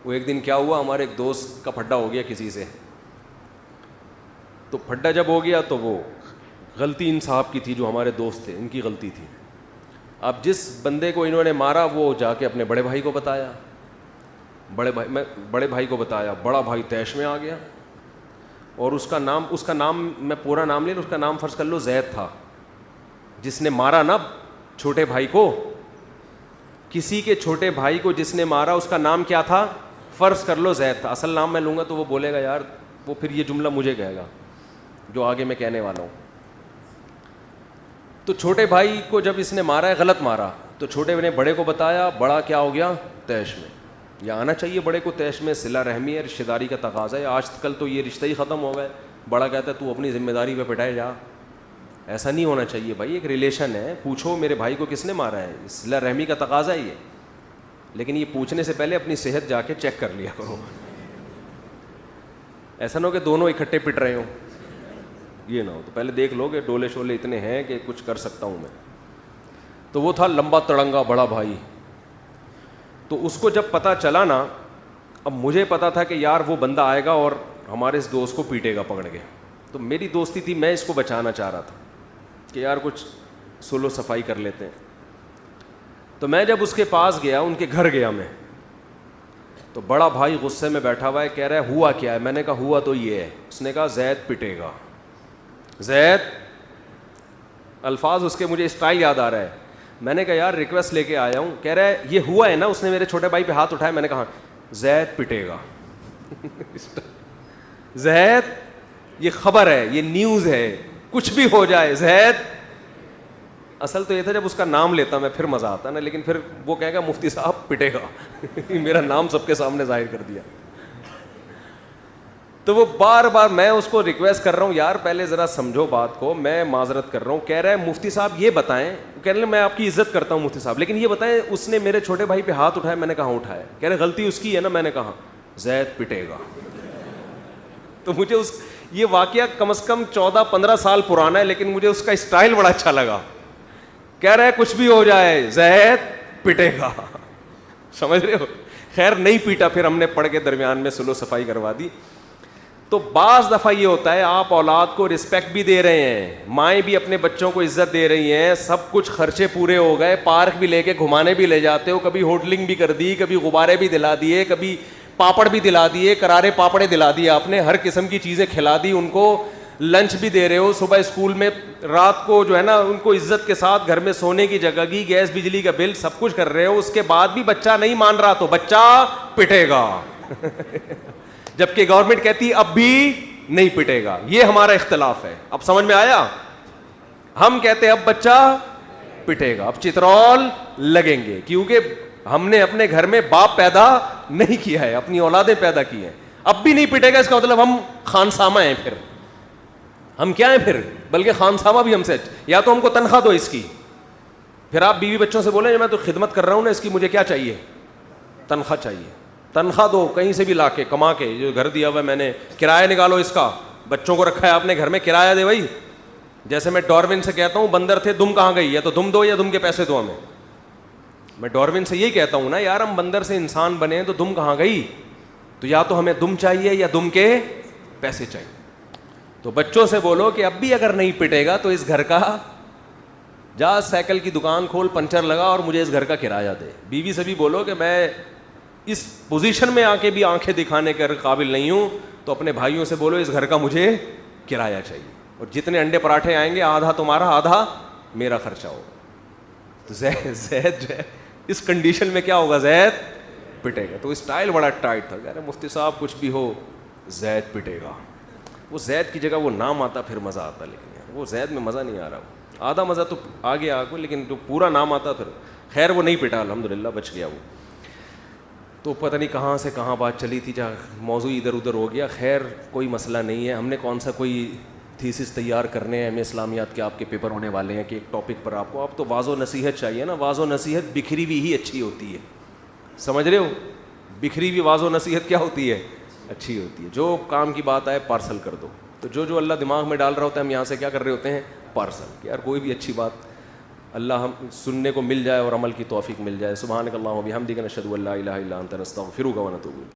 وہ ایک دن کیا ہوا, ہمارے ایک دوست کا پھڈا ہو گیا کسی سے. تو پھڈا جب ہو گیا تو وہ غلطی ان صاحب کی تھی, جو ہمارے دوست تھے ان کی غلطی تھی. اب جس بندے کو انہوں نے مارا وہ جا کے اپنے بڑے بھائی کو بتایا, بڑے بھائی کو بتایا, بڑا بھائی طیش میں آ گیا. اور اس کا نام میں پورا نام لے لوں, اس کا نام فرض کر لو زید تھا, جس نے مارا نا چھوٹے بھائی کو. کسی کے چھوٹے بھائی کو جس نے مارا اس کا نام کیا تھا, فرض کر لو زید تھا. اصل نام میں لوں گا تو وہ بولے گا یار, وہ پھر یہ جملہ مجھے کہے گا جو آگے میں کہنے والا ہوں. تو چھوٹے بھائی کو جب اس نے مارا ہے, غلط مارا, تو چھوٹے نے بڑے کو بتایا, بڑا کیا ہو گیا طیش میں. یا آنا چاہیے بڑے کو طیش میں, صلہ رحمی ہے, رشتہ داری کا تقاضا ہے. آج کل تو یہ رشتہ ہی ختم ہو گئے. بڑا کہتا ہے تو اپنی ذمہ داری پہ پٹائے جا. ایسا نہیں ہونا چاہیے بھائی, ایک ریلیشن ہے, پوچھو میرے بھائی کو کس نے مارا ہے, صلہ رحمی کا تقاضا ہی ہے. لیکن یہ پوچھنے سے پہلے اپنی صحت جا کے چیک کر لیا کرو. ایسا نہ ہو کہ دونوں اکٹھے پٹ رہے ہوں, یہ نہ ہو. تو پہلے دیکھ لو کہ ڈولے شولے اتنے ہیں کہ کچھ کر سکتا ہوں میں. تو وہ تھا لمبا تڑنگا بڑا بھائی. تو اس کو جب پتہ چلا نا, اب مجھے پتا تھا کہ یار وہ بندہ آئے گا اور ہمارے اس دوست کو پیٹے گا پکڑ کے. تو میری دوستی تھی, میں اس کو بچانا چاہ رہا تھا کہ یار کچھ سلو صفائی کر لیتے ہیں. تو میں جب اس کے پاس گیا, ان کے گھر گیا میں, تو بڑا بھائی غصے میں بیٹھا ہوا ہے, کہہ رہا ہے ہوا کیا ہے. میں نے کہا ہوا تو یہ ہے. اس نے کہا زید پٹے گا. زید, الفاظ اس کے مجھے اسٹائل یاد آ رہا ہے. میں نے کہا یار ریکویسٹ لے کے آیا ہوں. کہہ رہا ہے یہ ہوا ہے نا. اس نے میرے چھوٹے بھائی پہ ہاتھ اٹھایا. میں نے کہا زید پٹے گا. زید, یہ خبر ہے, یہ نیوز ہے, کچھ بھی ہو جائے زید. اصل تو یہ تھا جب اس کا نام لیتا میں پھر مزہ آتا نا, لیکن پھر وہ کہے گا مفتی صاحب پٹے گا. میرا نام سب کے سامنے ظاہر کر دیا. تو وہ بار بار میں اس کو ریکویسٹ کر رہا ہوں, یار پہلے ذرا سمجھو بات کو, میں معذرت کر رہا ہوں. کہہ رہا ہے مفتی صاحب یہ بتائیں, کہہ رہے میں آپ کی عزت کرتا ہوں مفتی صاحب, لیکن یہ بتائیں اس نے میرے چھوٹے بھائی پہ ہاتھ اٹھایا. میں نے کہا اٹھایا. کہہ رہے غلطی اس کی ہے نا. میں نے کہا زید پٹے گا. تو مجھے یہ واقعہ کم از کم 14-15 سال پرانا ہے, لیکن مجھے اس کا اسٹائل بڑا اچھا لگا. کہہ رہا ہے کچھ بھی ہو جائے زید پٹے گا. سمجھ رہے ہو. خیر نہیں پیٹا, پھر ہم نے پڑھ کے درمیان میں سلو صفائی کروا دی. تو بعض دفعہ یہ ہوتا ہے آپ اولاد کو رسپیکٹ بھی دے رہے ہیں, مائیں بھی اپنے بچوں کو عزت دے رہی ہیں, سب کچھ خرچے پورے ہو گئے, پارک بھی لے کے گھمانے بھی لے جاتے ہو, کبھی ہوٹلنگ بھی کر دی, کبھی غبارے بھی دلا دیے, کبھی پاپڑ بھی دلا دیے, کرارے پاپڑے دلا دیے آپ نے, ہر قسم کی چیزیں کھلا دی ان کو, لنچ بھی دے رہے ہو, صبح اسکول میں, رات کو جو ہے نا ان کو عزت کے ساتھ گھر میں سونے کی جگہ کی, گیس بجلی کا بل سب کچھ کر رہے ہو. اس کے بعد بھی بچہ نہیں مان رہا تو بچہ پٹے گا. جبکہ گورنمنٹ کہتی اب بھی نہیں پٹے گا. یہ ہمارا اختلاف ہے. اب سمجھ میں آیا. ہم کہتے اب بچہ پٹے گا, اب چترول لگیں گے, کیونکہ ہم نے اپنے گھر میں باپ پیدا نہیں کیا ہے, اپنی اولادیں پیدا کی ہیں. اب بھی نہیں پٹے گا, اس کا مطلب ہم خانسامہ ہیں. پھر ہم کیا ہیں پھر, بلکہ خانسامہ بھی ہم سے. یا تو ہم کو تنخواہ دو اس کی, پھر آپ بیوی بچوں سے بولیں میں تو خدمت کر رہا ہوں نا اس کی, مجھے کیا چاہیے, تنخواہ چاہیے. تنخواہ دو کہیں سے بھی لا کے کما کے, جو گھر دیا ہوا ہے میں نے, کرایہ نکالو اس کا, بچوں کو رکھا ہے آپ نے گھر میں, کرایہ دے بھائی. جیسے میں ڈاروین سے کہتا ہوں بندر تھے دم کہاں گئی, یا تو دم دو یا دم کے پیسے دو ہمیں. میں ڈاروین سے یہی کہتا ہوں نا یار, ہم بندر سے انسان بنے تو دم کہاں گئی, تو یا تو ہمیں دم چاہیے یا دم کے پیسے چاہیے. تو بچوں سے بولو کہ اب بھی اگر نہیں پٹے گا تو اس گھر کا جا سائیکل کی دکان کھول, پنچر لگا اور مجھے اس گھر کا کرایہ دے. بیوی سے بھی بولو کہ میں اس پوزیشن میں آ کے بھی آنکھیں دکھانے کے قابل نہیں ہوں, تو اپنے بھائیوں سے بولو اس گھر کا مجھے کرایہ چاہیے, اور جتنے انڈے پراٹھے آئیں گے آدھا تمہارا آدھا میرا خرچہ ہوگا. تو زید جو ہے اس کنڈیشن میں کیا ہوگا, زید پٹے گا. تو اسٹائل بڑا ٹائٹ تھا, کہہ رہے مفتی صاحب کچھ بھی ہو زید پٹے گا. وہ زید کی جگہ وہ نام آتا پھر مزہ آتا, لیکن یار وہ زید میں مزہ نہیں آ رہا. آدھا مزہ تو آگے آگے, لیکن جو پورا نام آتا پھر. خیر وہ نہیں پٹا, الحمدللہ بچ گیا وہ. تو پتہ نہیں کہاں سے کہاں بات چلی تھی, جہاں موضوع ادھر ادھر ہو گیا. خیر کوئی مسئلہ نہیں ہے. ہم نے کون سا کوئی تھیسس تیار کرنے ہیں, اسلامیات کے آپ کے پیپر ہونے والے ہیں کہ ایک ٹاپک پر آپ کو, آپ تو واضح و نصیحت چاہیے نا. واضح و نصیحت بکھری ہوئی ہی اچھی ہوتی ہے, سمجھ رہے ہو. بکھری ہوئی واضح و نصیحت کیا ہوتی ہے, اچھی ہوتی ہے. جو کام کی بات آئے پارسل کر دو. تو جو اللہ دماغ میں ڈال رہا ہوتا ہے ہم یہاں سے کیا کر رہے ہوتے ہیں, پارسل. کہ یار کوئی بھی اچھی بات اللہ ہم سننے کو مل جائے اور عمل کی توفیق مل جائے. سبحانک اللہم و بحمدک نشہد ان لا الہ الا انت نستغفرک و نتوب الیک.